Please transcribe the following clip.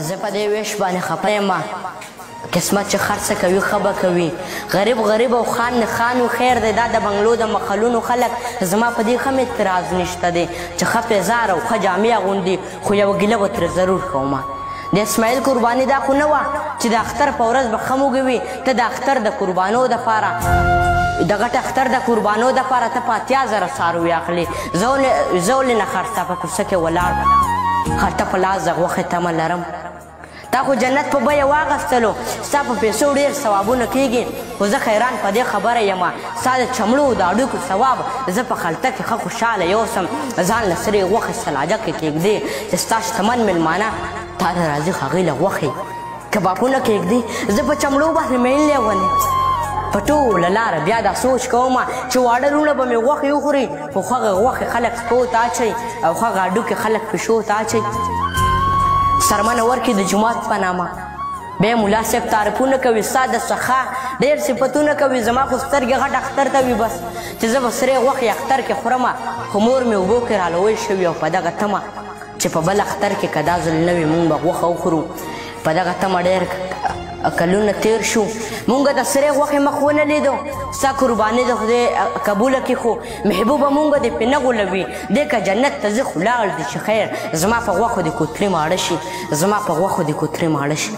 زه په دې ویش باندې خفه یم قسمت چې خرڅه کوي ښه به کوي غریب غریب او خان نه خان و خیر دی دا د بنګلو د مخلونو خلک زما په دې ښه م اعتراض نشته دی چې ښه پیزار او ښه جامې اغوندي خو یوه ګیله به ترې ضرور کومه د اسماعیل قرباني دا خو نه وه چې د اختر په ورځ به ښه موږه وي ته د اختر د قربانو دپاره د غټ اختر د قربانو دپاره ته په 8000 څاروي اخلي زه ولې نه خرڅه په کوڅه کې ولاړ هلته په لاس د غوښې تمه لرم تا خو جنت په بیه واغستلو ستا په پیسو ډېر ثوابونه کېږي خو زه خیران په دې خبره یم ستا د چمړو د اډوکو ثواب زه په خلطه کې ښه خوشحاله یوسم ځان له سرې غوښې سلاجه کې کېږدې چې ستا شتمن مېلمانه تا ته راځي هغې له غوښې کبابونه کېږدي زه په چمړو باندې میل لیونې په ټوله لاره بیا دا سوچ کوم چې واړه وروڼه به مې غوښې وخوري خو هغه غوښې خلک سپو ته اچوي او هغه اډوکې خلک پیشو ته اچوي سرمنه ورکړي د جومات په نامه بیا ملا صاحب تعریفونه کوي ستا د سخا ډېر صفتونه کوي زما خو سترګې غټ اختر ته وي بس چې زه به سرې غوښې اختر کې خورم خو مور مې اوبو کې رالوی شوي او په دغه تمه چې په بل اختر کې که دا ځل نه وي مونږ به غوښه وخورو په دغه تمه ډېر کلونه تیر شو مونږ د سرې غوښې مخ ونه لیدو ستا قرباني د خدای قبوله کړي خو محبوبه مونږ دې پرې نه غولوي دی که جنت ته ځي خو لاړ دي چې خیر زما په غوښو دې کوترې ماړه شي زما په غوښو دې کوترې ماړه شي